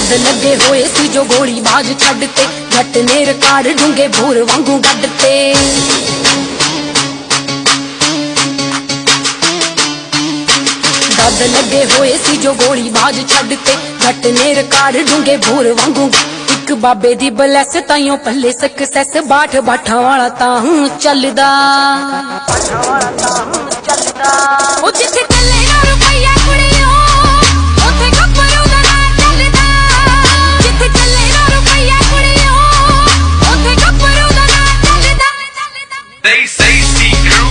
दद लगे होए सी जो गोली बाज छड्डते जट ने रिकार्ड ढूंगे भूर वांगू गड्डते दद लगे होए सी जो गोली बाज छड्डते जट ने रिकार्ड ढूंगे भूर वांगू एक बाबे दी बलैस ताइयों पल्ले सक्सैस बाट बाठा वाला तां चलदा ओ जिथे चले ना रुपया कुड़ियो उथे गब्बरू दा ना चलदा जिथे चले ना रुपया कुड़ियो उथे गब्बरू दा ना चलदा They say see crew,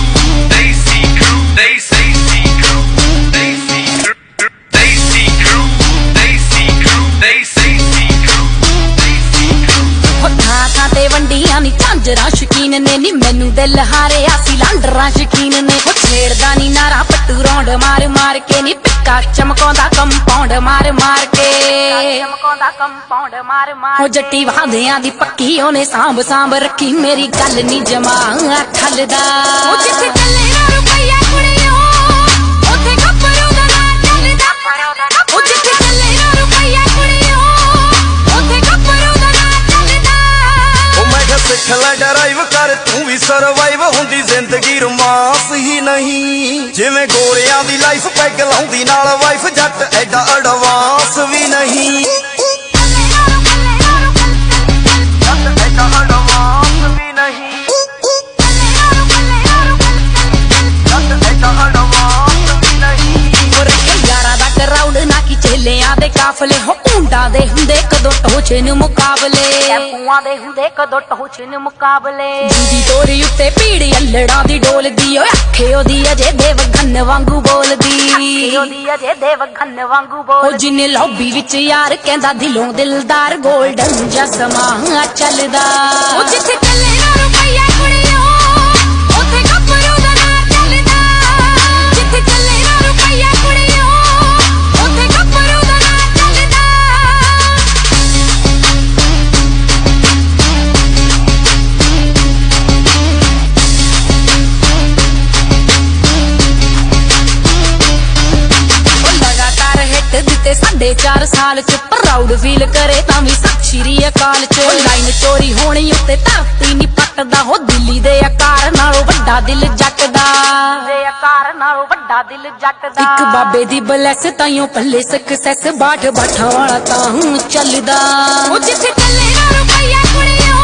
they see crew, they say see crew, they see crew, they see crew, they see crew, they say see crew, they see crew. ਥਾਂ ਥਾਂ ਤੇ ਵੰਡੀਆਂ ਨੀ ਝਾਂਜਰਾਂ ਸ਼ਕੀਨ ਨੇ ਨੀ ਮੈਨੂੰ ਦਿਲ ਹਾਰਿਆ ਸੀ ਲਾਂਡਰਾਂ ਸ਼ਕੀਨ ਨੇ ਉਹ ਛੇੜਦਾ ਨੀ ਨਾਰਾ ਪੱਟੂ ਰੌਂਡ ਮਾਰ ਮਾਰ ਕੇ ਨੀ ਪਿੱਕਾ ਚਮਕਾਉਂਦਾ ਕੰਪਾਉਂਡ ਮਾਰ ਮਾਰ ਕੇ ਉਹ ਜੱਟੀ ਵਾਦਿਆਂ ਦੀ ਪੱਕੀ ਉਹਨੇ ਸਾਂਭ ਸਾਂਭ ਰੱਖੀ ਮੇਰੀ ਗੱਲ ਨੀ ਜਮਾ ਠੱਲਦਾ ਉਹ ਜਿੱਥੇ ਚੱਲੇ ਨਾ ਰੁਪਈਆ ਕੁੜੀਓ ਉੱਥੇ ਗੱਭਰੂ ਦਾ ਨਾ ਚੱਲਦਾ ਉਹ ਜਿੱਥੇ ਚੱਲੇ ਨਾ ਰੁਪਈਆ ਕੁੜੀਓ ਉੱਥੇ ਗੱਭਰੂ ਦਾ ਨਾ ਚੱਲਦਾ ਉਹ ਮੈਂ ਕਿਹਾ ਸਿੱਖ ਲੈ ਡਰਾਈਵ ਕਰ ਤੂੰ ਵੀ ਸਰਵਾਈਵ ਹੁੰਦੀ ਜ਼ਿੰਦਗੀ ਰੋਮਾਂਸ ਹੀ ਨਹੀਂ ਜਿਵੇਂ ਗੋਰਿਆਂ ਦੀ ਲਾਈਫ ਪੈਗ ਲਾਉਂਦੀ ਨਾਲ ਵਾਈਫ ਜੱਟ ਐਡਾ ਐਡਵਾਂਸ ਵੀ ਨਹੀਂ ਜੱਟ ਐਡਾ ਐਡਵਾਂਸ ਵੀ ਨਹੀਂ ਜੱਟ ਐਡਾ ਐਡਵਾਂਸ ਵੀ ਨਹੀਂ ਉਹ ਰੱਖੇ ਯਾਰਾਂ ਦਾ ਕਰਾਊਡ ਨਾ ਕਿ ਚੇਲਿਆਂ ਦੇ ਕਾਫਲੇ ਹੋ ਉਂਡਾਂ ਦੇ ਹੁੰਦੇ ਕਦੋਂ ਟੋਚੇ ਨੂੰ ਮੁਕਾਬਲੇ ਟੈਂਪੂਆਂ ਦੇ ਹੁੰਦੇ ਕਦੋਂ ਟੋਚੇ ਨੂੰ ਮੁਕਾਬਲੇ ਦੂਜੀ ਤੋਰੀ ਉੱਤੇ ਪੀੜੀ ਅਲੜਾਂ ਦੀ ਡੋਲਦੀ ਓਏ ਅੱਖੇ ਉਹਦੀ ਅਜੇ ਦੇਵਗਨ ਵਾਂਗੂ ਬੋਲਦੀ ਉਹ ਜਿੰਨੇ ਲੌਬੀ ਵਿੱਚ ਯਾਰ ਕਹਿੰਦਾ ਦਿਲੋਂ ਦਿਲਦਾਰ ਗੋਲਡਨ ਜਿਹਾ ਸਮਾਂ ਚੱਲਦਾ ਉਹ ਜਿੱਥੇ ਚੱਲੇ ਨਾ ਰੁਪਈਆ ਕੁੜੀਓ ਉੱਥੇ ਗੱਭਰੂ ਦਾ ਨਾ ਚੱਲਦਾ ਜਿੱਥੇ ਚੱਲੇ ਨਾ ਰੁਪਈਆ ਕੁੜੀਓ ਉੱਥੇ ਗੱਭਰੂ ਦਾ ਨਾ ਚੱਲਦਾ ਦਿੱਤੇ 4.5 ਸਾਲ ਚ ਪ੍ਰਾਊਡ ਫੀਲ ਕਰੇ ਤਾਂ ਵੀ ਸਤਿ ਸ਼੍ਰੀ ਅਕਾਲ ਚ ਲਾਈਨ ਚੋਰੀ ਹੋਣੀ ਉੱਤੇ ਧਰਤੀ ਨਹੀਂ ਪੱਟਦਾ ਹੋ ਦਿੱਲੀ ਦੇ ਆਕਾਰ ਨਾਲੋਂ ਵੱਡਾ ਦਿਲ ਜੱਟ ਦਾ ਇੱਕ ਬਾਬੇ ਦੀ ਬਲੈਸ ਤਾਈਓ ਪੱਲੇ ਸਕਸੈਸ ਬਾਠ ਬਾਠਾ ਵਾਲਾ ਤਾਂ ਚੱਲਦਾ ਉਹ ਜਿੱਥੇ ਚੱਲੇ ਨਾ ਰੁਪਈਆ ਕੁੜੀਓ